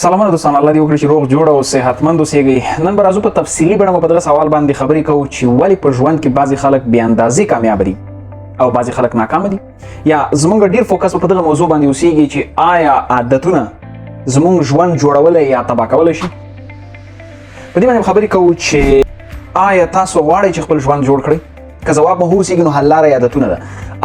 سلامونه دوستان، الله دې وکړي چې روغ جوړ او صحتمند اوسئ. نن به راځو په تفصیلي بڼه په دغه سوال باندې خبرې کوو چې ولې په ژوند کې بعضې خلک بې اندازې کامیاب دي او بعضې خلک ناکامه دي، یا زموږ ډېر فوکس په دغه موضوع باندې اوسېږي چې آیا عادتونه زموږ ژوند جوړولی یا تباه کولی شي. په دې باندې خبرې کوو چې آیا تاسو غواړئ چې خپل ژوند جوړ کړئ؟ که ځواب مو هوسېږي نو حل لاره عادتونه ده.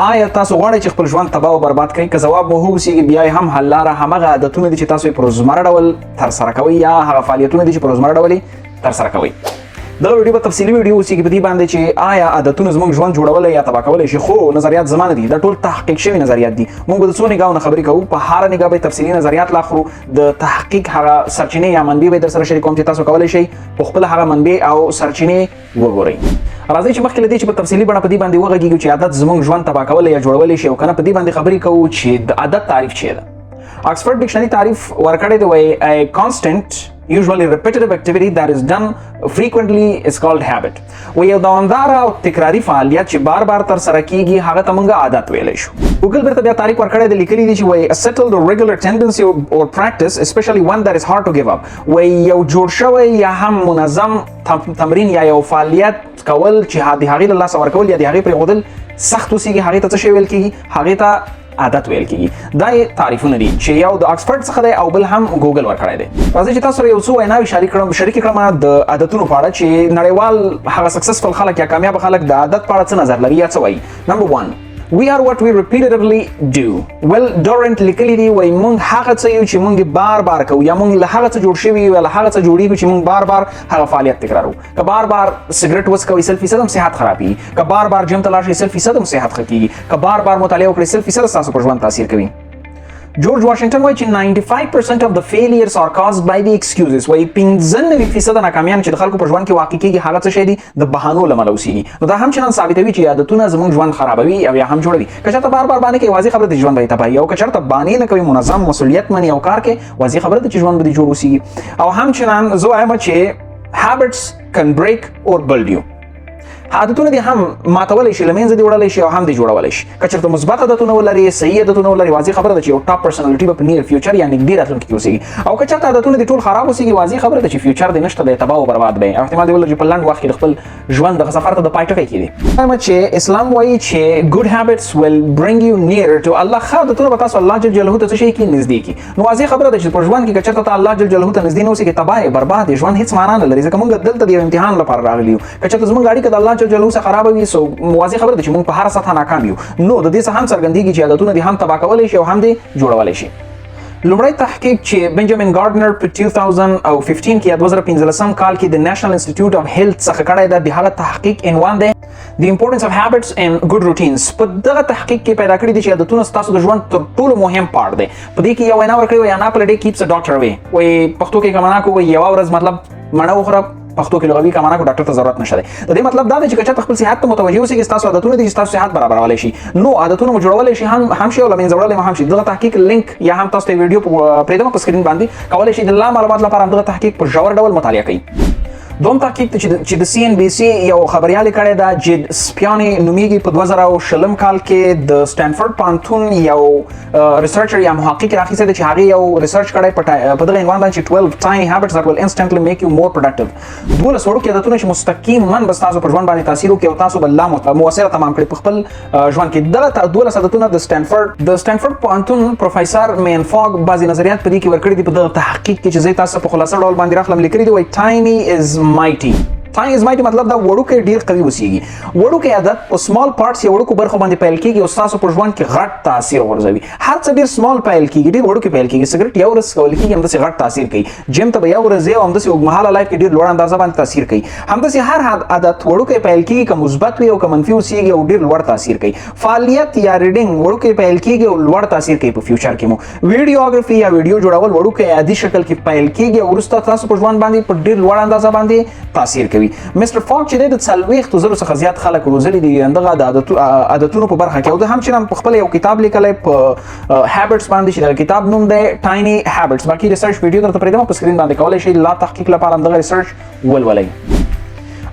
آیا تاسو غواړئ چې خپل ژوند تباه او برباد کړئ؟ که ځواب مو هوسېږي بیا یې هم حل لاره همغه عادتونه دي چې تاسو یې په روزمره ډول ترسره کوئ، یا هغه فعالیتونه دي چې په روزمره ډول یې ترسره کوئ. دغه ویډیو به تفصیلي ویډیو اوسېږي په دې باندې چې آیا عادتونه زموږ ژوند جوړولی یا تباه کولی شي. خو نظریات زما نه دي، دا ټول تحقیق شوي نظریات دي. موږ به د څو نګاهو نه خبرې کوو، په هره نګاه به تفصیلي نظریات لاخلو، د تحقیق هغه سرچینې یا منبع به در سره شریکوم چې تاسو کولی شئ په خپله هغه منبع او سرچینې وګورئ. راځئ چې مخکې له دې چې په تفصیلي بڼه په دې باندې وغږیږو چې عادت زموږ ژوند تباه کولی یا جوړولی شي او که نه، په دې باندې خبرې کوو چې د عادت تعریف څه ده. اکسفورډ ډیکشنري تعریف ورکړی دی، وایي a constant usually repetitive activity that is done frequently is called habit. و یو دوامداره او تکراري فعالیت چې بار بار ترسره کیږي هغه ته موږ عادت ویلی شو. ګوګل بیرته بیا تعریف ورکړی دی، لیکلي دي چې وایي a settled or regular tendency or practice especially one that is hard to give up. وایي یو جوړ شوی یا هم منظم تمرین یا یو فعالیت کول چې د هغې له لاسه ورکول یا د هغې پرېښودل سخت اوسېږي، هغې ته څه شی ویل کېږي؟ هغې ته عادت ویل کېږي. دا یې تعریفونه دي چې یو د اکسفورډ څخه دی او بل هم ګوګل ورکړی دی. راځئ چې تاسو سره یو څو ویناوې شریکې کړم د عادتونو په اړه چې نړیوال هغه سکسسفل خلک یا کامیاب خلک د عادت په اړه څه نظر لري یا څه وایي. نمبر 1: We are what we repeatedly do. Well, Durant لیکلی دی، وایي موږ هغه څه یو چې موږ بار بار کوو، یا موږ له هغه څه جوړ شوي یو یا له هغه څه جوړېږو چې موږ بار بار هغه فعالیت تکراروو. که بار بار سګرټ وڅکوئ 100% هم صحت خرابېږي، که بار بار جیم ته لاړ شئ 100% هم صحت ښه کېږي، که بار بار مطالعه وکړئ 100% ستاسو په ژوند تاثیر کوي. جورج واشنګټن وایي چې 95% of the failures are caused by the excuses. وایي 95% ناکامیان چې د خلکو په ژوند کې واقع کېږي هغه څه شی دي؟ د بهانو له امله اوسېږي. نو دا هم چندان ثابتوي چې عادتونه زموږ ژوند خرابوي او یا هم جوړوي. که چېرته بار بار باندې کوي واضح خبره ده چې ژوند به یې تباهي، او که چېرته باندې نه کوي منظم مسؤلیت مني او کار کوي واضح خبره ده چې ژوند به دې جوړ اوسېږي. او همچنان زه وایم چې habits can break or build you. عادتونه دي هم ماتولی شي، له منځه دې وړلی شي او هم دې جوړولی شي. که چېرته مثبت عادتونه ولري، صحیح عادتونه ولري، واضح خبره ده چې یو ټاپ پرسنالټي به په نیر فیوچر یا نږدې راتلونکي کې اوسېږي. او که چېرته عادتونه دې ټول خراب اوسېږي، واضح خبره ده چې فیوچر دې نشته، دی تباه او برباد به او احتمال دی ولري چې په لنډ وخت کې د خپل ژوند دغه سفر ته د پای ټکی کېږي. وایم چې اسلام وایي چې good habits will bring you nearer to Allah. ښه عادتونه به تاسو الله جل جلاله ته څه شي کړي؟ نږدې کړي. نو واضح خبره ده چې په ژوند کې که چېرته ته الله جل جلاله ته نږدې نه اوسېږي، تباه برباد یې، ژوند هېڅ معنا نه لري. ځکه موږ دلته د یو امتحان لپاره راغلي یو. که چېرته زموږ اړیکه د الله جل جلاله سره خرابه وي، سو واضح خبره ده چې موږ په هره سطحه ناکام یو. نو د دې څخه هم څرګندېږي چې عادتونه دې هم تباه کولی شي او هم دې جوړولی شي. لومړی تحقیق چې بنجامین ګارډنر په 2015 کې یا 2015 کال کې د نیشنل انسټیټیوټ اف هیلث څخه کړی دی، د هغه تحقیق عنوان دی The importance of habits and good routines. په دغه تحقیق کې پیدا کړي دي چې عادتونه ستاسو د ژوند تر ټولو مهم پارت دی. په دې کې یو وینا ورکړې وایي an apple a day keeps a doctor away. وایي پښتو کې کمانا کو وایي یوه ورځ مطلب مڼه وخوره، پښتو کې لغوي کمانا کو ډاکټر ته ضرورت نشته دی. د دې مطلب دا دی چې که چېرته خپل صحت ته متوجه اوسئ، ستاسو عادتونه دي چې ستاسو صحت برابرولی شي. نو عادتونه مو جوړولی شي هم شي او له منځه وړلی هم شي. دغه تحقیق لینک یا هم تاسو ته ویډیو پرېږدم په سکرین باندې، کولی شئ د لا معلومات لپاره هم دغه تحقیق په ژور ډول مطالعه کړئ. دوم تحقیق چې د CNBC یو خبریال یې کړی ده، جید سپیاني نومیږي، په 2020 کال کې د سټینفورډ پوهنتون یو ریسرچر یا محقق راخیستی دی چې هغې یو ریسرچ کړی په دغه عنوان باندې چې 12 tiny habits that will instantly make you more productive. 12 وړوکي عادتونه چې مستقیما به ستاسو په ژوند باندې تاثیر وکړي او تاسو به لا مؤثره تمام کړي په خپل ژوند کې. دغه 12 عادتونه د سټینفورډ پوهنتون پروفیسر مین فاګ بعضې نظریات په دې کې ورکړي دي په دغه تحقیق کې چې زه تاسو په خلاصه ډول باندې راخلم. لیکلي دي وایي tiny is mighty. Tiny is mighty مطلب دا وړوکی ډېر قوي اوسېږي. وړوکی عادت په سمال پارټس یا وړوکو برخو باندې پیل کېږي او ستاسو په ژوند کې غټ تاثیر غورځوي. هر څه ډېر سمال پیل کېږي، ډېر وړوکی پیل کېږي. سګرټ یو ورځ څکول کېږي، همداسې غټ تاثیر کوي. جیم ته به یو ورځ ځئ او همداسې اوږدمهاله لایف کې ډېر لوړ اندازه باندې تاثیر کوي. همداسې هر عادت وړوکی پیل کېږي، که مثبت وي او که منفي اوسېږي او ډېر لوړ تاثیر کوي. فعالیت یا ریډینګ وړوکی پیل کېږي او لوړ تاثیر کوي په فیوچر کې مو. ویډیوګرافي یا ویډیو جوړول وړوکی عادي شکل کې پیل کېږي او وروسته تاسو په ژوند باندې په ډېر لوړ اندازه باندې تاثیر کوي. مستر فاګ چې دی د 40,000 څخه زیات خلک روزلي دي دغه د عادتونو په برخه کې، او د همچنان په خپل یو کتاب لیکلی په هابټس باندې چې د کتاب نوم دی ټایني هابټس. باقي ریسرچ ویډیو درته پرېږدم په سکرین باندې، کولی شئ لا تحقیق لپاره هم دغه ریسرچ ولولئ.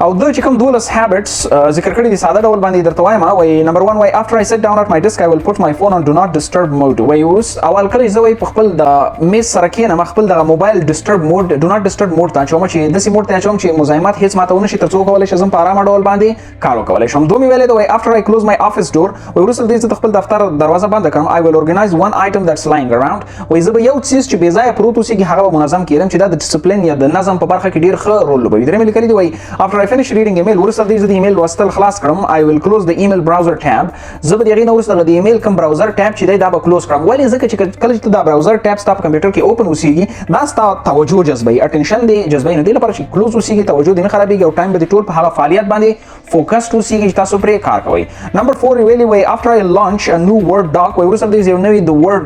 او د چې کوم 12 هابټس ذکر کړی دي ساده ډول باندې درته وایم. وای نمبر 1 وای after I sit down at my desk I will put my phone on do not disturb mode. وای اوس اول کله زه وای په خپل د میز سره کېنم خپل د موبایل disturb mode do not disturb mode ته چوم چې د سی موډ ته چوم چې مزاحمت هیڅ ماته ونه شي ترڅو کولای شم په آرام ډول باندې کار وکولای شم. دومې ویلې د وای after I close my office door وای وروسته دې چې خپل دفتر دروازه بند کړم I will organize one item that's lying around. وای زه به یو څیز چې بې ځایه پروت اوسي هغه منظم کړم چې دا د ډیسپلین یا د نظم په برخه کې ډیر ښه رول لوبوي. درې مې لیکلي دی وای after I finish reading email وروسته دې د ایمیل لوستل خلاص کړم I will close the email browser tab. زه به دغه نو وروسته د ایمیل کوم براوزر ټاب چې دا به کلوز کړم. ولې ځکه چې کله چې دا براوزر ټاب ستا په کمپیوټر کې اوپن وسیږي دا ستا توجه جذبوي اټینشن دی جذبوي نه دی لپاره چې کلوز وسیږي توجه دې نه خرابېږي او ټایم به دې ټول په هغه فعالیت باندې فوکس وسیږي چې تاسو پرې کار کوئ. نمبر 4 ویلي وای after I launch a new word doc وای وروسته دې یو نوی د word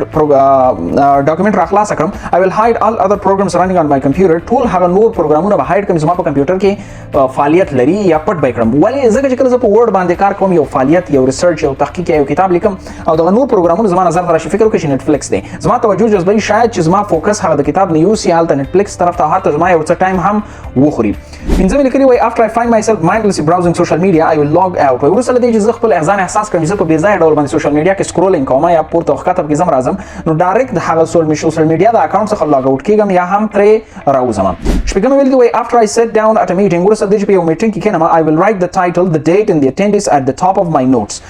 ډاکومنت را خلاص کړم I will hide all other programs running on my computer. ټول هغه نور پروګرامونه به هاید کړم چې ما په کمپیوټر کې فعالیت لري یا پټ به کړم. ولې ځکه چې کله زه په ورډ باندې کار کوم یو فعالیت یو ریسرچ یو تحقیق یو کتاب لیکم او دغه نور پروګرامونه زما نظر ته راشي فکر وکړئ چې نتفلیکس دی زما توجه جذبوي شاید چې زما فوکس هغه د کتاب نه یوسي هلته نتفلیکس طرف ته هلته زما یو څه ټایم هم وخوري. پنځمې لیکلي وای after I find myself mindlessly browsing social media I will log out. وای وروسته له دې چې زه خپل ځان احساس کړم چې زه په بې ځایه ډول باندې سوشل میډیا کې سکرولینګ کوم یا پورته او ښکته پکې ځم راځم نو ډایرکټ د هغه سوشل میډیا د اکاونټ څخه لاګ اوټ کېږم یا هم ترې راوځم. شپږمې ویل دی وای after I sit down at a meeting وروسته د دې چې په یو میټینګ کې کېنم I will write the title the date and the attendance at the top of my notes.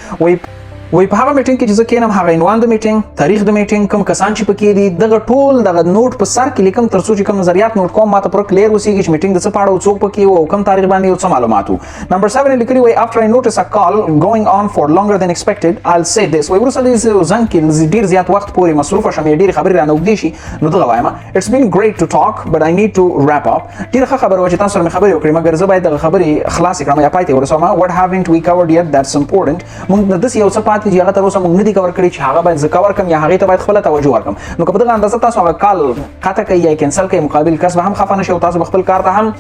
وای په هغه میټینګ کې چې زه کېنم هغه عنوان د میټینګ تاریخ د میټینګ کوم کسان چې پکې دي دغه ټول دغه نوٹ په سر کې لیکم ترڅو چې کوم نظریات نوٹ کوم ماته پر کلیر وسیږي چې میټینګ د څه په اړه څوک پکې وو کوم تاریخ باندې یو څه معلومات وو. نمبر 7 لیکلي وای after I notice a call going on for longer than expected I'll say this. وای وروسته دې زنګ کې ډیر زیات وخت پورې مصروف شم ډیر خبرې رانه وګدي شي نو دغه وایم it's been great to talk but I need to wrap up. ډیر ښه خبره و چې تاسو سره مې خبرې وکړې مګر زه باید دغه خبرې خلاص کړم یا پای ته ورسوم. what haven't we covered yet that's important. موږ د دې یو څه پاتې چې هغه تر اوسه موږ نه دي کور کړی چې هغه باید زه کور کړم یا هغې ته باید خپله توجه ورکړم. نو که په دغه اندازه تاسو هغه کال قطع کوئ یا کینسل کوئ مقابل کس به هم خفه نه شي او تاسو به خپل کار ته هم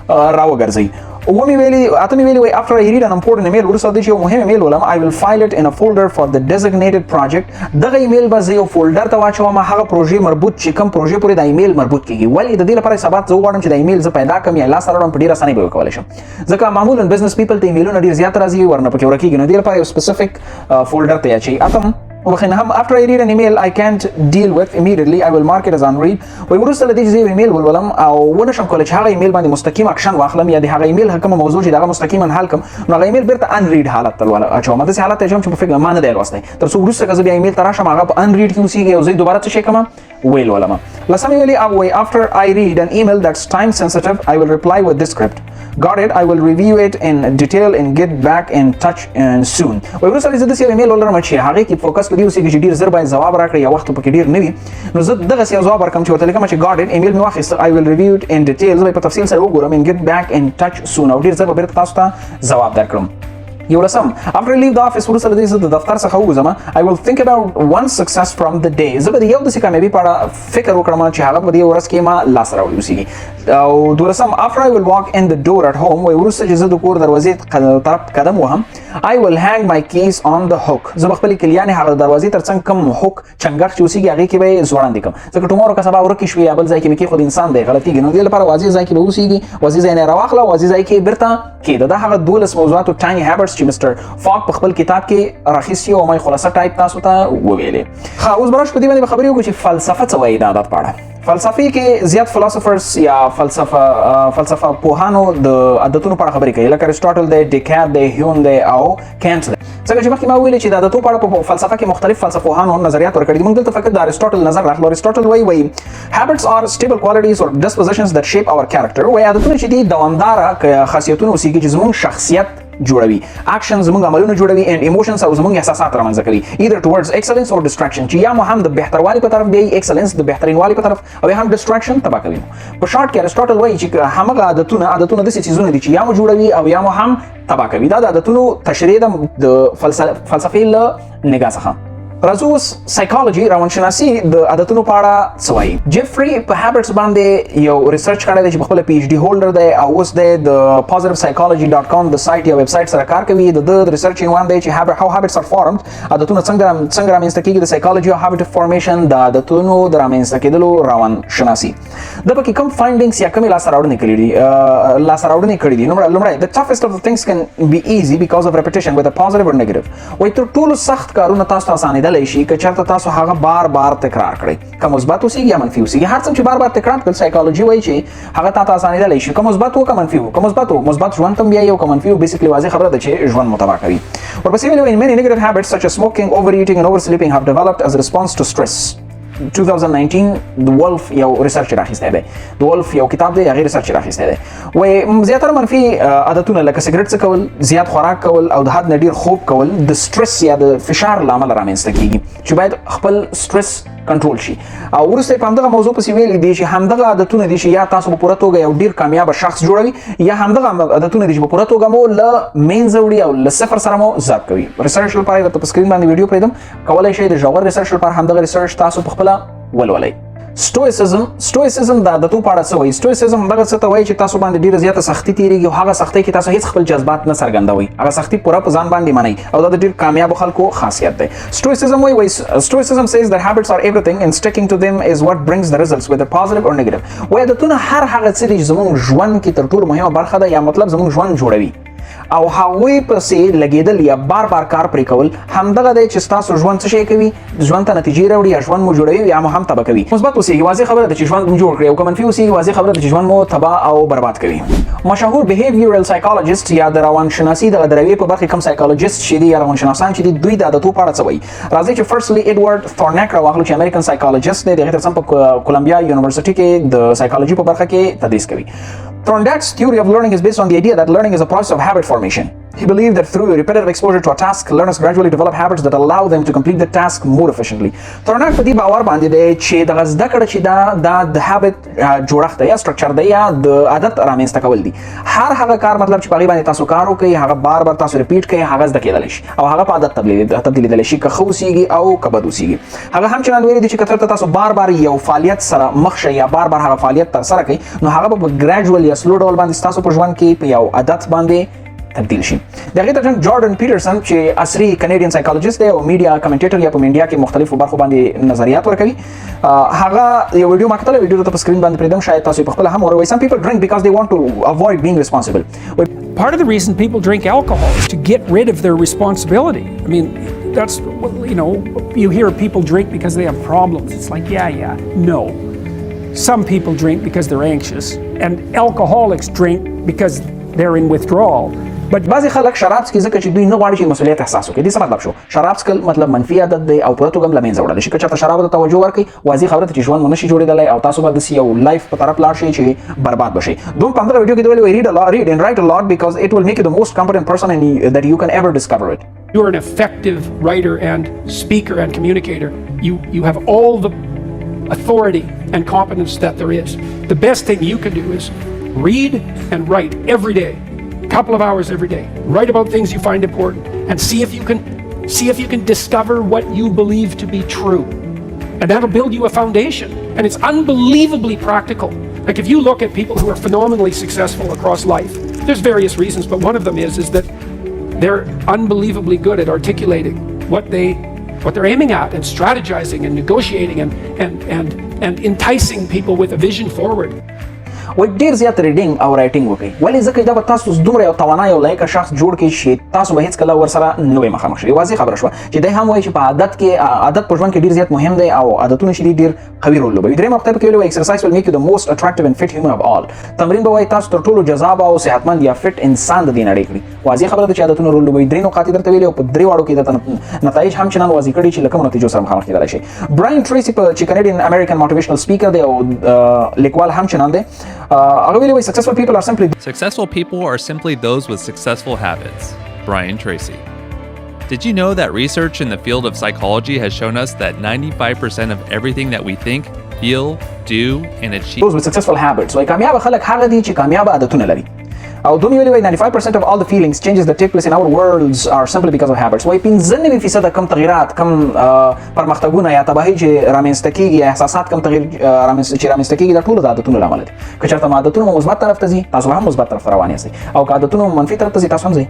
راوګرځئ. اتمې ویلي وای after I read an important email وروسته د یو مهم ایمیل ولم I will file it in a folder for the designated project. دغه ایمیل به زه یو فولډر ته واچوم هغه پروژې مربوط چې کوم پروژې پورې د ایمیل مربوط کیږي. ولې د دې لپاره ثبات زه غواړم چې د ایمیل زه پیدا کړم یا لاس راوړم په ډېره اسانۍ به وکولی شم ځکه معمولا بزنس پیپل ته ایمیلونه ډېر زیات راځي ورنه پکې ورکېږي نو دې لپاره یو سپیسیفیک فولډر ته اچوي. اتم وبخښنه after I read an email I can't deal with immediately I will mark it as unread. وای وروسته له دې چې زه ایمیل ولولم او ونه شم کولی چې هغه ایمیل باندې مستقیم اکشن واخلم یا د هغه ایمیل کومه موضوع چې دغه مستقیما حل کړم نو هغه ایمیل بیرته انریډ حالت ته اچوم. داسې حالت ته اچوم چې په فکر ما نه دی لوستی تر څو وروسته که زه بیا ایمیل ته راشم هغه په انریډ کې اوسېږي او زه یې دوباره څه شی کوم ویل ولم. لسمې ویلي after I read an email that's time sensitive I will reply with this script. Got it. I will review it in detail and get back in touch soon. وای وروسته زه داسې یو ایمیل ولرم چې هغې کې فوکس په دې اوسېږي چې ډېر زر باید ځواب راکړئ یا وخت پکې ډېر نه وي نو زه دغسې یو ځواب ورکړم چې ورته لیکم چې got it ایمیل مې واخیسته I will review it in detail زه به په تفصیل سره وګورم and get back in touch soon او ډېر زر به بېرته تاسو ته ځواب درکړم. یولسم after I leave the office وروسته له دې زه د دفتر څخه ووځم I will think about one success from the day. زه به د یو داسې کامیابي په اړه فکر وکړم چې هغه په دې ورځ کې ما لاسته راوړي اوسېږي. او دولسم after I will walk in the door at home وای وروسته چې زه د کور دروازې طرف قدم وهم I will hang my keys on the hook. زه به خپلې کلیانې هغه د دروازې تر څنګ کوم هوک چنګښ چې اوسېږي هغې کې به یې ځوړندې کړم ځکه ټمورو که سبا ورکې شوې یا بل ځای کې مې کېښود انسان دی غلطېږي نو دې لپاره واضح ځای کې به اوسېږي واضح ځای نه یې راواخله واضح ځای کې یې بېرته کېږده. دا هغه 12 موضوعاتو tiny habits چې مستر فاک په خپل کتاب کې راخیستي او ما یې خلاصه ټایپ تاسو ته وویلې. ښه اوس به راشو په دې باندې به خبرې وکړو چې فلسفه څه وایي د عادت په اړه. فلسفي کې زیات فلسفرز یا فلسفه پوهانو د عادتونو په اړه خبرې کوي لکه ارسټاټل دی ډیکاب دی هیون دی او کینټ دی ځکه چې مخکې ما ویلې چې د عادتو په اړه په فلسفه کې مختلف فلسفوهانو نظریات ورکړي دي. موږ دلته فقط د ارسټاټل نظر راخلو. ارسټاټل وایي habits are stable qualities or dispositions that shape our character. وایي عادتونه چې دي دوامداره خاصیتونه اوسېږي چې زموږ شخصیت جوړوي اکشن زموږ عملونه جوړوي and emotions او زموږ احساسات رامنځته کوي either towards excellence or distraction چې یا مو هم د بهتروالي په طرف دی excellence د بهترینوالي په طرف او یا هم distraction تباه کوي. په شارټ کې ارسټاټل وایي چې همغه عادتونه داسې څیزونه دي چې یا مو جوړوي او یا مو هم تباه کوي. دا د عادتونو تشریح د فلسفې له نګاه څخه. راځو اوس سایکالوجي روانشناسي د عادتونو په اړه څه وایي. جیفري په هابټس باندې یو ریسرچ کړی دی چې په خپله پی ایچ ډي هولډر دی او اوس دی د positivepsychology.com د سایټ یا ویب سایټ سره کار کوي. د ریسرچ عنوان دی چې how habits are formed، عادتونه څنګه رامنځته کېږي، د سایکالوجي او habit formation د عادتونو د رامنځته کېدلو روانشناسي. د پکې کوم فایندینګز یا کومې لاسته راوړنې کړي دي. لومړی the toughest of the things can be easy because of repetition whether positive or negative. وایي تر ټولو سخت کارونه تاسو ته اسانېدلی شي که چېرته تاسو هغه بار بار تکرار کړئ، که مثبت اوسېږي یا منفي اوسېږي. هر څه چې بار بار تکرار کړل سایکالوجي وایي چې هغه تا ته اسانېدلی شي، که مثبت و که منفي و. که مثبت ژوند ته هم بیایي او که منفي و بیسیکلي واضح خبره ده چې ژوند مو تباه کوي. ورپسې ویلي in many negative habits such as smoking, overeating and oversleeping have developed as a response to stress. 2019 د ولف یو ریسرچ راخیستی دی، د ولف یو کتاب دی هغې ریسرچ راخیستی دی. وایي زیاتره منفي عادتونه لکه سګرټ څکول، زیات خوراک کول او د حد نه ډېر خوب کول د سټرس یا د فشار له امله رامنځته کېږي چې باید خپل سټرس کنټرول شي. او وروسته یې په همدغه موضوع پسې ویلي دي چې همدغه عادتونه دي چې یا تاسو په پوره توګه یو ډېر کامیابه شخص جوړوي یا همدغه عادتونه دي چې په پوره توګه مو له منځه وړي او له صفر سره مو ضبط کوي. ریسرچ لپاره درته په سکرین باندې ویډیو پرېږدم، کولی شئ د ژور ریسرچ لپاره همدغه ریسرچ تاسو په خپله ولولئ. Stoicism د عادتو په اړه څه وایي. Stoicism هغه څه ته وایي چې تاسو باندې ډېره زیاته سختي تېرېږي او هغه سختۍ کې تاسو هېڅ خپل جذبات نه څرګندوئ، هغه سختي پوره په ځان باندې منئ او دا د ډېر کامیابو خلکو خاصیت دی. Stoicism says that habits are everything and sticking to them is what brings the results whether positive or negative. وایي عادتونه هر هغه څه دي چې زموږ ژوند کې تر ټولو مهمه برخه ده یا مطلب زموږ ژوند جوړوي او هغوی پسې لګېدل یا بار بار کار پرې کول همدغه دی چې ستاسو ژوند څه شی کوي، ژوند ته نتیجې راوړي یا ژوند مو جوړوي یا مو هم تباه کوي. مثبت اوسېږي واضح خبره ده چې ژوند مو جوړ کړي او که منفي اوسېږي واضح خبره ده چې ژوند مو تباه او برباد کوي. مشهور behavioral psychologist یا د روانشناسي د رویې په برخه کوم سایکالوجست چې دي یا روانشناسان چې دي دوی د عادتو په اړه څه وایي. راځئ چې فرستلی ایډورډ ثورنیک راواخلو چې امریکن سایکالوجست دی، د هغې ترڅنګ په کولمبیا یونیورسټي کې د سایکالوجي په برخه کې تدریس کوي. Thorndike's theory of learning is based on the idea that learning is a process of habit formation. He believed that through repetitive exposure to a task, learners gradually develop habits that allow them to complete the task more efficiently. Thorndike په دې باور باندې دی چې دغه زده کړه چې دا د هابټ جوړښت دی یا سټرکچر دی یا د عادت رامنځته کول دي. هر هغه کار مطلب چې په هغې باندې تاسو کار وکړئ هغه بار بار تاسو ریپیټ کړئ هغه زده کېدلی شي او هغه په عادت تبدیلېدلی شي، که ښه اوسېږي او که بد اوسېږي. هغه هم چندان ویلي دي چې که چېرته تاسو بار بار یو فعالیت سره مخ شئ یا بار بار هغه فعالیت ترسره کړئ نو هغه به په ګریجول یا سلو ډول باندې ستاسو په ژوند کې په یو عادت باندې تبدیل شي. د هغې ترڅنګ جارډن پیټرسن چې عصري کنیډین سایکالوجست دی او میډیا کمنټیټر یا په میډیا کې مختلفو برخو باندې نظریات ورکوي، هغه یو ویډیو ما کتلی، ویډیو ته په سکرین باندې پرېږدم شاید تاسو یې په خپله هم وروئ. Some people drink because they want to avoid being responsible. Part of the reason people drink alcohol is to get rid of their responsibility. I mean, that's, you hear people drink because they have problems. It's like, yeah. No. Some people drink because they're anxious, and alcoholics drink because they're in withdrawal. بعضې خلک شراب څکي ځکه چې دوی نه غواړي چې مسؤلیت احساس وکړي. دې څه مطلب شو؟ شراب څکل مطلب منفي عادت دی او پوره توګه هم له منځه وړلی شي. که چېرته شرابو ته توجه ورکړئ واضح خبره ده چې ژوند مو نشي جوړېدلی او تاسو به داسې یو لایف په طرف لاړ شئ چې برباد به شئ. دوی په همدغه ویډیو کې دوی ویلي read and write a lot because it will make you the most competent person that you can ever discover it. You're an effective writer and speaker and communicator. You have all the authority and competence that there is. The best thing you can do is read and write every day. Couple of hours every day. Write about things you find important and see if you can discover what you believe to be true. And that'll build you a foundation. And it's unbelievably practical. Like if you look at people who are phenomenally successful across life, there's various reasons, but one of them is that they're unbelievably good at articulating what they're aiming at and strategizing and negotiating and enticing people with a vision forward. وایي ډېر زیات ریډینګ او رایټینګ وکړئ. ولې؟ ځکه دا به تاسو دومره یو توانای او لایقه شخص جوړ کړي چې تاسو به هېڅکله ورسره نه وئ مخامخ شئ. واضح خبره شوه چې دی هم وایي چې په عادت په ژوند کې ډېر زیات مهم دی او عادتونه چې دي ډېر قوي رول لوبوي. درېیمه نقطه یې پکې ویلې وایي exercise will make you the most attractive and fit human of all. تمرین به وایي تاسو تر ټولو جذاب او صحتمند یا فټ انسان د دې نړۍ کړي. واضح خبره ده چې عادتونه رول لوبوي. درې نقاط یې درته ویلې او په درې واړو کې درته نتایج هم چندان واضح کړي چې له کومو نتیجو سره مخامخ کېدلی شي. براین ټریسي چې کنیډین امریکن موټیویشنل سپیکر دی او لیکوال هم چندان دی، هغه ویلي وایي Successful people are simply those with successful habits. Brian Tracy. Did you know that research in the field of psychology has shown us that 95% of everything that we think, feel, do, and achieve... Those with successful habits. وایي کامیاب خلک هغه دي چې کامیاب عادتونه لري. او دوی ویلي 95% of all the feelings changes that take place in our worlds are simply because of habits. وایي 95% کم تغیرات کم پرمختګونه یا تباهي چې رامنځته کیږي یا احساسات کم تغیر چې رامنځته کیږي دا ټول د عادتونو له امله دي. که چېرته عادتونه مثبت طرف ته ځي تاسو هم مثبت طرف ته روان یاستئ او که عادتونه منفي طرف ته ځي تاسو هم ځئ.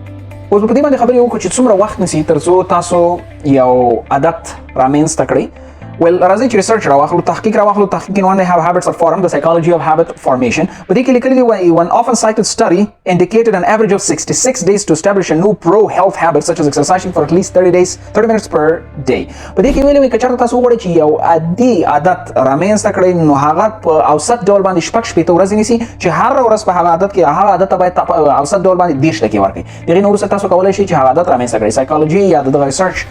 اوس په دې باندې خبرې وکړو چې څومره وخت نیسي تر څو تاسو یو عادت رامنځته کړئ. Well, راځي چې ریسرچ راواخلو، تحقیق راواخلو. تحقیق in one how habits are formed, the psychology of habit formation. په دې کې لیکلي دي one often cited study indicated an average of 66 days to establish a new pro-health habit such as exercising for at least 30 minutes per day. په دې کې ویلي که چېرته تاسو وغواړئ چې یو عادي عادت رامنځته کړئ نو هغه په اوسط ډول باندې 6 ورځې نیسي چې هر ورځ په هغه عادت کې هغه عادت ته باید په اوسط ډول باندې 30 دقیقې ورکړئ. د هغې نه وروسته تاسو کولی شئ چې هغه عادت رامنځته کړئ. سایکالوجي یا دغه ریسرچ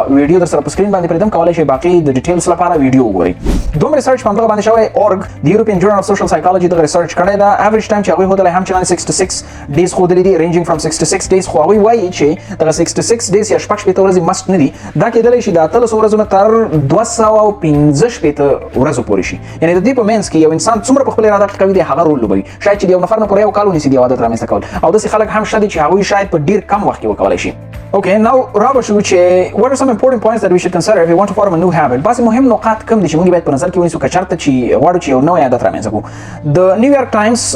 ویډیو در سره په سکرین باندې پرېږدم، کولی شئ باقي د ډیټیلز لپاره ویډیو وګورئ. دوم ریسرچ په همدغه باندې شوی اورګ د یورپین جورنال اف سوشل سایکالوجي دغه ریسرچ کړی دا. ایوریج ټایم چې هغوی ښودلی هم چندانې 66 ډیز ښودلی دي، رینجینګ فرام 66 ډیز. خو هغوی وایي چې دغه 66 ډیز یا 6 ورځې مست نه دي، دا کېدلی شي د 18 ورځو نه تر 215 ورځو پورې شي. یعنې د دې په منځ کې یو انسان څومره په خپل اراده قوي دی هغه رول لوبوي. شاید چې د یو نفر نه پوره یو کال ونیسي د یو عادت رامنځته کول، او داسې خلک هم شته دي چې هغوی شاید په ډېر کم وخت کې وکولی شي. Okay, now را به شو چې what are some important points that we should consider if we want to form a new habit. بعضې مهم نقاط کوم دي چې موږ باید په نظر کې ونیسو که چېرته چې غواړو چې یو نوی عادت رامنځته کړو. د نیویارک ټایمز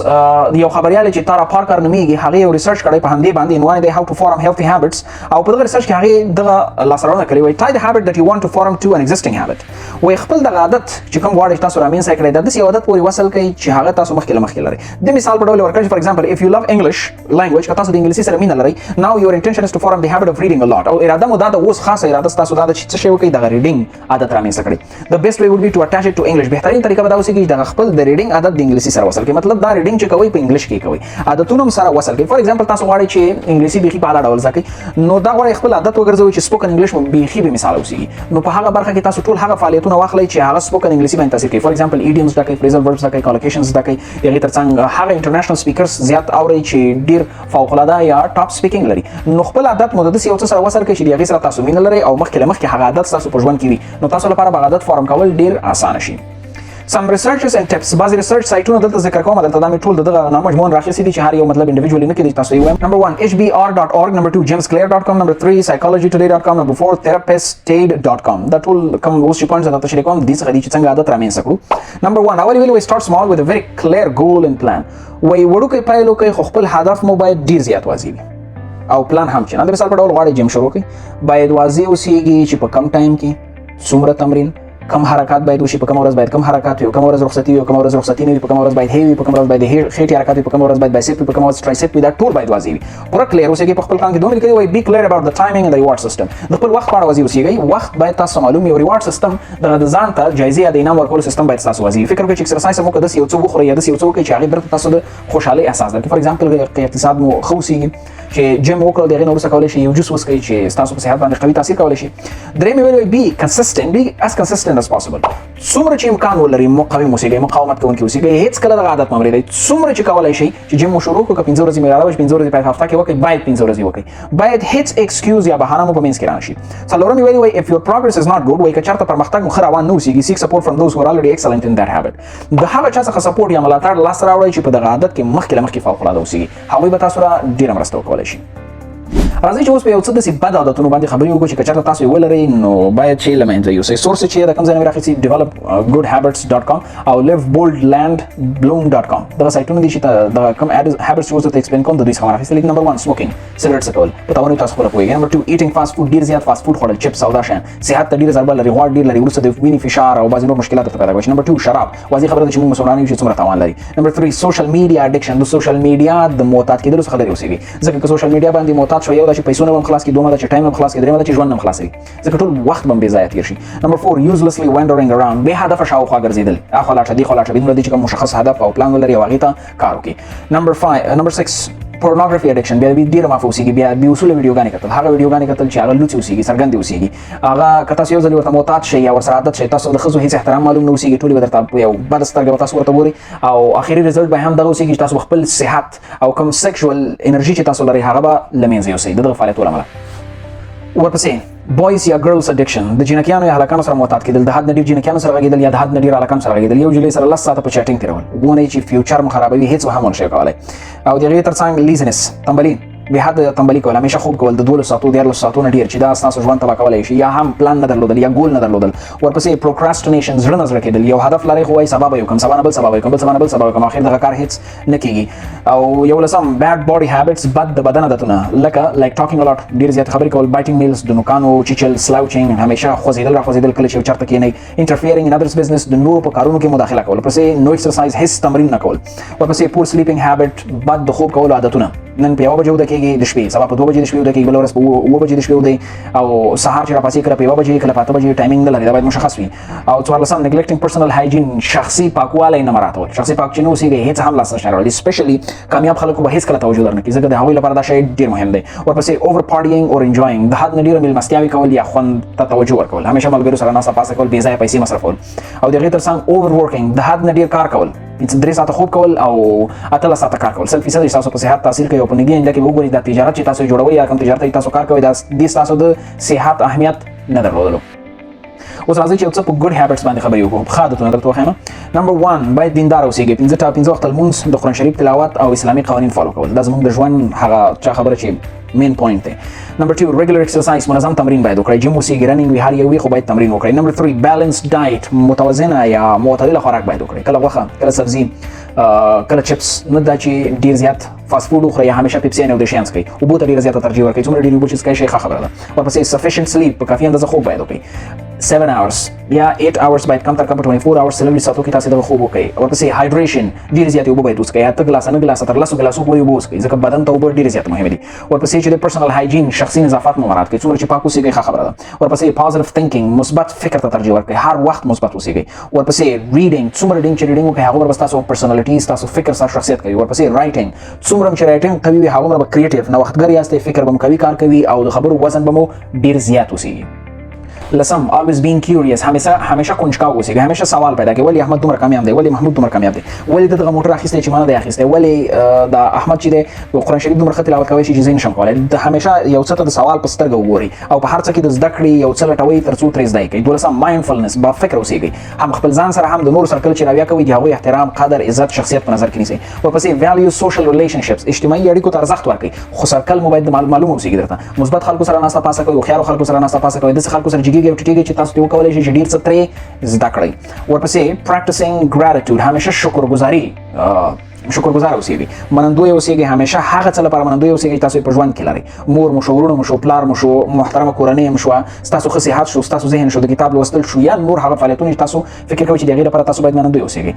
یو خبریال چې تارا پارکر نومیږي هغې یو ریسرچ کړی په همدې باندې in one day how to form healthy habits. او په دغه ریسرچ کې هغې دغه لاسته راوړنه کړې وایي tie the habit that you want to form to an existing habit. وایي خپل دغه عادت چې کوم غواړئ چې تاسو رامنځته کړئ دا داسې یو عادت پورې وصل کړئ چې هغه تاسو مخکې له مخکې لرئ. د مثال په ډول ورکړم چې for example if you love English language که تاسو د انګلیسي سره مینه لرئ now your intention is to form the habit of reading a lot. او اراده مو دا د اوس خاصه اراده ستاسو دا ده چې څه شی وکړئ دغه ریډینګ عادت رامنځته کړئ. the best way would be to attach it to English. بهترین طریقه به دا اوسي چې دغه خپل د ریډینګ عادت د انګلیسي سره وصل کړئ. مطلب دا ریډینګ چې کوئ په انګلیش کې کوئ، عادتونه هم سره وصل کړئ. فار ایگزامپل تاسو غواړئ چې انګلیسي بیخي په اعلی ډول زده کړئ نو دا غواړئ خپل عادت وګرځوئ چې سپوکن انګلیش مو بیخي بې مثاله اوسېږي. نو په هغه برخه کې تاسو ټول هغه فعالیتونه واخلئ چې هغه سپوکن انګلیسي باندې تاثیر کوي. فار ایگزامپل ایډیومز زده کړئ، فریزل وربز زده کړئ، کالوکیشنز زده کړئ. د هغې تر څنګ هغه انټرنیشنل سپیکرز زیات اورئ چې ډېر فوق العاده یا ټاپ سپیکینګ لري. نو خپل عادت مو د داسې یو څه سره وصل کړئ چې د هغې سره تاسو مینه لرئ او مخکې له مخکې هغه عادت ستاسو په ژوند کې وي. نو تاسو لپاره به عادت فارم کول ډېر اسانه شي. Some researchers and tips. بعض ریسرچ سایټونه دلته ذکر کوم، دلته دا مې ټول دغه نامجموعاً راخیستي دي چې هر یو مطلب انډیویجوالي نه کېدی تاسو یې وایم. Number 1 hbr.org, Number 2 jamesclair.com, Number 3 psychologytoday.com, Number 4 therapistade.com. دا ټول کوم اوس چې پوینټس درته تشریح کوم دې څخه دي چې څنګه عادت رامنځته کړو. Number 1 اول ویلي start small with a very clear goal and plan. وایي وړوکی پیل وکړئ خو خپل هدف مو باید ډېر زیات واضح وي او پلان هم چې د مثال په ډول غواړئ جیم شروع کړئ باید واضح اوسېږي چې په کم ټایم کې څومره تمرین، کم حرکات باید وشي، په کومه ورځ باید کم حرکات وي، په کومه ورځ رخصتي وي، په کومه ورځ رخصتي نه وي، په کومه ورځ باید هیوي، په کومه ورځ باید د خېټې حرکات وي، په کومه ورځ باید بایسپ وي، په کومه ورځ ټرایسپ وي. دا ټول باید واضح وي، پوره کلیر اوسېږئ په خپل پلان کې. دومره لیکلي وایي بي کلیر اباؤټ د ټایمینګ اند د ریوارډ سیسټم. د خپل وخت په اړه واضح اوسېږئ، وخت باید تاسو معلوم وي او ریوارډ سیسټم د ځان ته جایزې یا د انعام ورکولو سیسټم باید تاسو واضح وي. فکر وکړئ چې اکسرسایز هم وکړئ، داسې یو څه وخورئ یا داسې یو څه وکړئ چې هغې بیرته تاسو د خوشحالۍ احساس درکړي. فار ایگزامپل که اقتصاد مو ښه اوسېږي چې جیم وکړو د هغې نه وروسته کولی شئ یو جوس وڅښئ چې ستاسو په صحت باندې قوي تاثیر کولی شي. درېیمې ویلي بي کنسسټنټ، بي as consistent as possible. څومره چې امکان ولري مقاوم اوسېږئ، مقاومت کوونکي اوسېږئ، هېڅ کله دغه عادت مه پرېږدئ. څومره چې کولی شئ چې جیم مو شروع کړو که 15 ورځې مې اراده وه چې 15 ورځې باید هفته کې وکړئ باید 15 ورځې وکړئ. باید هېڅ ایکسکیوز یا بهانه مو په منځ کې رانه شي. څلورمې ویلي وایي if your progress is not good، وایي که چېرته پرمختګ مو ښه روان نه اوسېږي seek support from those who are already excellent in that habit. د هغه چا څخه سپورټ یا ملاتړ لاسته راوړئ چې په دغه عادت کې مخکې له مخکې فوق العاده اوسېږي، هغوی به تاسو سره ډېره مرسته وکولی شي. راځئ چې اوس په یو څه داسې بد عادتونو باندې خبرې وکړو چې که چېرته تاسو یې ولرئ نو باید چې له منځه یوسئ. سورس چې د کوم ځای نه مې راخیستي developgoodhabits.com او liveboldlandbloom.com. دغه سایټونه دي چې د کوم هابټس چې اوس درته ایکسپلین کوم د دوی څخه مې راخیستي. نمبر 1 سموکینګ، سګرټ څکول، په تاوانونو تاسو خپله پوهېږئ. نمبر 2 ایټینګ فاسټ فوډ، ډېر زیات فاسټ فوډ خوړل، چپس او دا شیان صحت ته ډېره ضربه لري، غوړ ډېر لري، وروسته د وینې فشار او بعضې نور مشکلات درته پیدا کوي. نمبر 2 شراب، واضح خبره ده چې موږ مسلمانان یو چې څومره تاوان لري. نمبر 3 سوشل میډیا اډکشن، د سوشل میډیا د معتاد کېدلو څخه لرې اوسېږئ، ځکه که سوشل میډیا باندې معتاد شوئ یو دا چې پیسو نه به هم خلاص کړي، دومره ده چې ټایم هم خلاص کړي، درېیمه ده چې ژوند هم خلاصوي، ځکه ټول وخت به هم بې ځایه تېر شي. نمبر 4 uselessly wandering around، بې هدفه شاوخوا ګرځېدل، اخوا لاړ شه دېخوا لاړ شه، دومره دي چې کوم مشخص هدف او پلان ولري او هغې ته کار وکړي. نمبر 6 pornography addiction، بیا ډېره معافه اوسېږي، بیا بې اصوله ویډیوګانې کتل، هغه ویډیوګانې کتل چې هغه لوڅې اوسېږي، څرګندې اوسېږي. هغه که تاسو یو ځل ورته معتاد شئ یا ورسره عادت شئ تاسو د ښځو هېڅ احترام معلوم نه اوسېږي، ټولې به درته په یو بده سترګه به تاسو ورته ګورئ او اخري رزلټ به هم دغه اوسېږي چې تاسو خپل صحت او کوم سیکشوال انرژي چې تاسو لرئ هغه به له منځه یوسئ د دغه فعالیتو له امله. ورپسې بویز یا ګرلز اډکشن د جنکیانو یا هلکانو سره معتاد کېدل د حد نه ډېر جنکیانو سره غږېدل یا د حد نه ډېر هلکانو سره غږېدل یو نجلۍ سره 10 ساعته په چیټینګ تېرول وګورئ چې فیوچر مو خرابوي هېڅ به هم ونشئ کولی او د هغې تر څنګ لیزنس تنبلي بې حد تنبلي کول همیشه خوب کول د 12 ساعتو 14 ساعتو نه ډېر چې دا ستاسو ژوند تباه کولی شي یا هم پلان نه درلودل یا ګول نه درلودل ورپسې پروکراسټینیشن زړه نه زړه کېدل یو هدف لرئ خو وایي سبا به یې وکړم سبا نه بل سبا به یې وکړم بل سبا نه بل سبا به وکړم اخر دغه کار هېڅ نه کېږي او 11 بیډ باډي هیبټس بد د بدن عادتونه لکه لایک ټاکینګ الاټ ډېر زیات خبرې کول بایټینګ میلز د نوکانو چیچل سلاوچینګ همیشه خوځېدل راخوځېدل کله چې یو چېرته کښېنئ انټرفیرینګ ان ادرس بزنس د نورو په کارونو کې مداخله کول ورپسې نو ایکسرسایز هېڅ تمرین نه کول ورپسې پور سلیپینګ هیبټ بد د خوب کولو عادتونه نن په 1 بجې وده کېږي د شپې سبا په 2 بجې د شپې وده کېږي بله ورځ په 9 بجې د شپې ودئ او سهار چې راپاڅئ کله په 1 بجې کله په 8 بجې ټایمینګ نه لري دا باید مشخص وي او 14 نیګلیکټینګ پرسنل هایجین شخصي پاکوالی نه مراعاتول شخصي پاک چې نه اوسېږئ هېڅ هم لاس نشته راوړلی سپیشلي کامیاب خلکو به هېڅکله توجه در نه کړي ځکه د هغوی لپاره دا شی ډېر مهم دی ورپسې اوور پارټینګ اور انجوینګ د حد نه ډېره میلمستیاوې کول یا خوند ته توجه ورکول همیشه ملګرو سره ناسته پاسه کول بې ځایه پیسې مصرفول او د هغې تر څنګ اوور ورکینګ د حد نه ډېر کار کول 3 ساعته خوب کول او 18 ساعته کار کول 100% تاسو په صحت تاثیر کوي او په نږدې آینده کې به وګورئ دا تجارت چې تاسو جوړوئ یا کوم تجارت چې تاسو کار کوئ دا دې ستاسو د صحت اهمیت نه درلودلو اوس راځئ چې یو څه په ګډ هیبټس باندې خبرې وکړو ښه عادتونه درته وښیم نمبر 1 باید دیندار اوسېږئ 15 وخت لمونځ د قرآن شریف تلاوت او اسلامي قوانین فالو کول دا زموږ د ژوند هغه چا خبره چې مین پوینټ دی نمبر 2 ریګولر ایکسرسایز منظم تمرین باید وکړئ جیم اوسېږئ رننګ وي هر یو وي خو باید تمرین وکړئ نمبر 3 بیلنس ډایټ متوازنه یا معتدله خوراک باید وکړئ کله غوښه کله سبزي کله چپس نه دا چې ډېر زیات فاست فوډ وخورئ یا همیشه پیپسي او د شیان څښئ اوبو ته ډېره زیاته ترجیح ورکړئ څومره ډېرې اوبه چې څښئ شئ ښه خبره ده ورپسې سفیشینټ سلیپ په کافي اندازه خوب باید وکړئ 7 hours یا 8 hours باید کم تر کم 24 hours څلور ساعتو کې تاسو دغه خوب وکړئ ورپسې هایډریشن ډېرې زیاتې اوبه باید وڅښئ 8 ګلاسه 9 ګلاسه تر 10 ګلاسو پورې اوبه وڅښئ ځکه بدن ته اوبه ډېرې زیات مهمې دي ورپسې چې د پرسنل هایجین شخصي نظافت مو مراعات کړئ څومره چې پاک اوسېږئ ښه خبره ده ورپسې پازیټیو تھینکینګ مثبت فکر ته ترجیح ورکړئ هر وخت مثبت اوسېږئ ورپسې ریډینګ څومره ډینګ چې ریډینګ وکړئ هغومره به ستاسو پرسنالټي ستاسو فکر ستاسو شخصیت کوي ورپسې رایټینګ څومره چې رایټینګ قوي وي هغومره به کریټیو نوښتګر یاستئ فکر به مو قوي کار کوي او د خبرو وزن به مو ډېر زیات اوسېږي لسم always being curious همیشه کنجکاو اوسېږئ همیشه سوال پیدا کوئ ولې احمد دومره کامیاب دی ولې محمود دومره کامیاب دی ولې د دغه موټر اخیستی چې ما نه دی اخیستی ولې د احمد چې دی د قرآن شریف دومره ښه تلاوت کوی شي چې زه یې نشم کولی د همیشه یو څه ته د سوال په سترګه وګورئ او په هر څه کې د زده کړې یو څه لټوئ تر څو ترې زده یې کوئ 12 مایندفولنس با فکر اوسېږئ هم خپل ځان سره هم د نورو سره کله چې راویه کوئ د هغوی احترام قدر عزت شخصیت په نظر کې نیسئ ورپسې ویلیو سوشل ریلیشنشپس اجتماعي اړیکو ته ارزښت ورکړئ خو سرکل مو باید معلومه اوسېږي درته مثبت خلکو سره ناسته پاسه کوئ هوښیارو خلکو سره ناسته پاسه کوئ داسې خلکو سره جګېږئ او ټیټېږئ چې تاسو وکولای شئ چې ډېر څه ترې زده کړئ ورپسې پریکټسینګ ګریټیټیوډ همیشه شکرګزاري شکرګزار اوسېږئ منندوی اوسېږئ همیشه هغه څه لپاره منندوی اوسېږئ چې تاسو یې په ژوند کې لرئ مور مو شو وروڼه مو شو پلار مو شو محترمه کورنۍ هم شوه ستاسو ښه صحت شو ستاسو ذهن شو د کتاب لوستل شو یا نور هغه فعالیتونه چې تاسو فکر کوئ چې د هغې لپاره تاسو باید منندوی اوسېږئ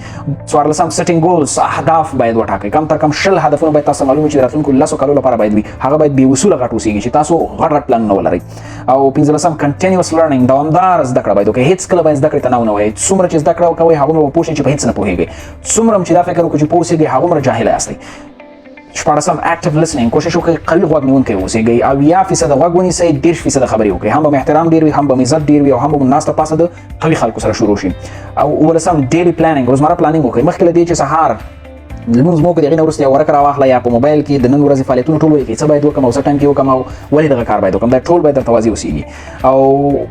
14 سیټینګ ګولز اهداف باید وټاکئ کم تر کم 20 هدفونه باید تاسو معلوم وي چې د راتلونکو 10 کالو لپاره باید وي هغه باید بې اصوله غټ اوسېږي چې تاسو غټ پلانونه ولرئ او 15 کنټینیوس لرنینګ دوامداره زده کړه باید وکړئ هېڅکله باید زده کړې ته نه ونوئ څومره چې زده کړه کوئ هغومره به پوه شئ چې په هېڅ نه پوهېږئ څومره چې دا فکر وکړو چې پوه اوسېږئ هغومره جاهله یاستئ 14 اکټیو لسنینګ کوشش وکړئ قوي غوږ نیونکی اوسېږئ او 80% غوږ ونیسئ 10% خبرې وکړئ هم به مو احترام ډېر وي هم به مو عزت ډېر وي او هم به مو ناسته پاسه د قوي خلکو سره شروع شي او 19 ډیلي پلانینګ روزمره پلانینګ وکړئ مخکې له دې چې سهار لمونځ مو وکړئ د هغې نه وروسته یو ورقه راواخله یا په موبایل کې د نن ورځې فعالیتونه ټول ولیکئ څه باید وکړم او څه ټایم کې وکړم او ولې دغه کار باید وکړم دا ټول باید درته واضح اوسېږي او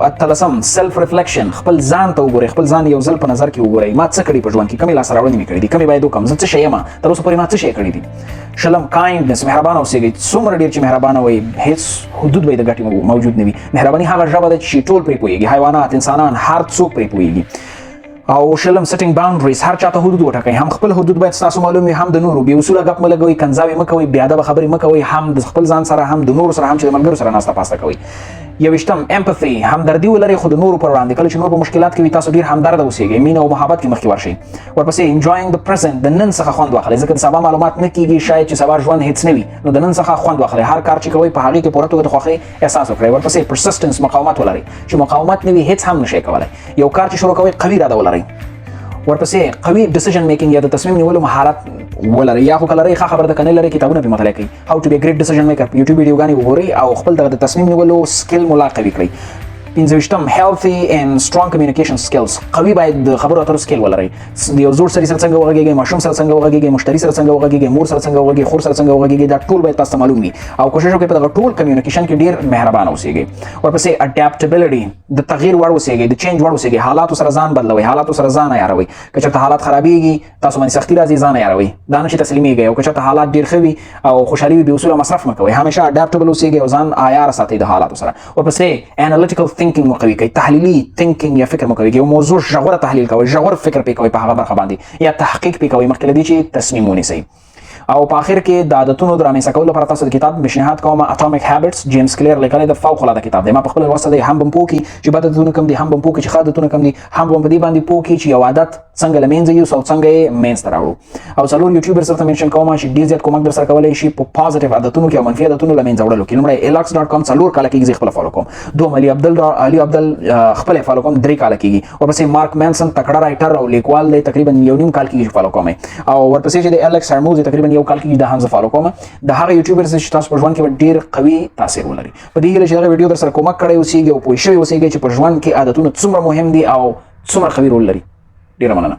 18 سیلف ریفلیکشن خپل ځان ته وګورئ خپل ځان یو ځل په نظر کې وګورئ ما څه کړي په ژوند کې کومې لاسته راوړنې مې کړي دي کومې باید وکړم زه څه شی یم تر اوسه پورې ما څه شی کړي دي شلم کایندنس مهربانه اوسېږئ څومره ډېر چې مهربانه وئ هېڅ حدود به یې د ګټې موجود نه وي مهرباني هغه ژبه ده چې ټول پرې پوهېږي حیوانات انسانان هر څوک پرې پوهېږي او شلم سیټینګ باونډریز هر چاته حدود وټاکئ هم خپل حدود باید ستاسو معلوم وي هم د نورو بې اصوله ګپ مه لګوئ کنځاوې مه کوئ بې ادبه خبرې مه کوئ هم د خپل ځان سره هم د نورو سره هم چې د ملګرو سره ناسته پاسته کوئ 21 امپاثي همدردي ولرئ خو د نورو پر وړاندې کله چې نور په مشکلات کې وي تاسو ډېر همدرده اوسېږئ مینه او محبت کې مخکې ورشئ ورپسې انجوینګ د پرزنټ د نن څخه خوند واخلئ ځکه د سبا معلومات نه کېږي شاید چې سبا ژوند هېڅ نه وي نو د نن څخه خوند واخلئ هر کار چې کوئ په هغې کې پوره توګه د خوښۍ احساس وکړئ ورپسې پرسسټنس مقاومت ولرئ چې مقاومت نه وي هېڅ هم نشئ کولی یو کار چې شروع کوئ قوي اراده ولرئ ورپسې قوي ډیسیژن میکینګ یا د تصمیم نیولو مهارت ولرئ یا خو که لرئ ښه خبره ده که نه لرئ کتابونه پرې مطالعه کړئ هاو ټو بی ا ګریټ ډیسیژن میکر په یوټیوب ویډیوګانې وګورئ او خپل دغه د تصمیم نیولو سکل مو لا قوي کړئ 15 healthy and strong communication skills قوي باید د خبرو اترو سکیل ولرئ د یو زوړ سړي سره څنګه وغږیږئ ماشوم سره څنګه وغږیږئ مشتري سره څنګه وغږیږئ مور سره څنګه وغږیږئ خور سره څنګه وغږیږئ دا ټول باید تاسو ته معلوم وي او کوشش وکړئ په دغه ټول کمیونیکیشن کې ډیر مهربانه اوسئ. ورپسې اډاپټیبلټي د تغییر وړ اوسئ د چینج وړ اوسئ حالاتو سره ځان بدلوئ حالاتو سره ځان عیاروئ که چېرته حالات خرابېږي تاسو باندې سختي راځي ځان عیاروئ دا نه چې تسلیمېږئ او که چېرته حالات ډېر ښه وي او خوشحالي وي بې اصوله مصرف مه کوئ همیشه اډاپټیبل اوسئ او ځان عیاره ساتئ د حالاتو سره. ورپسې انالیټیکل تھینکینګ مو قوي کوئ تحلیلي تھینکینګ یا فکر مو کوئ یو موضوع ژوره تحلیل کوئ ژور فکر پې کوئ په هغه برخه باندې یا تحقیق پې کوئ مخکې له دې چې تصمیم ونیسئ. او په اخر کې د عادتونو د رامنځته کولو لپاره تاسو د کتاب پیشنهاد کوم اټومیک هابټس جیمز کلیر لیکلی د فوق العاده کتاب دی ما په خپل لوسته دی هم به پوه کړي چې بد عادتونه کوم دي هم به پوه کړي چې ښه عادتونه کوم دي هم به په دې باندې پوه کړي چې یو عادت څنګه له منځه یوسو او څنګه یې منځته راوړو. او څلور یوټیوبرز درته منشن کوم چې ډېر زیات کومک درسره کولی شي په پازیټیو عادتونو کې او منفي عادتونو له منځه وړلو کې. لومړی elux.com 4 کاله کېږي زه خپله فالو کوم. دوم علي عبدل خپله فالو کوم 3 کاله کېږي. ورپسې مارک مینسن تکړه رایټر او لیکوال دی تقریبا 1.5 کال کېږي فالو کوم. او ورپسې چې د الکس هرموز تقریبا 1 کال کېږي د هم فالو کوم. د هغه یوټیوبرز چې تاسو په ژوند کې ډیر قوي تاثیر ولري. په دې هیله چې دغه ویډیو در سره کومک کړی اوسېږي او پوه شوي اوسېږي چې په ژوند کې عادتونه څومره مهم دي او څومره قوي رول لري. ډیره مننه.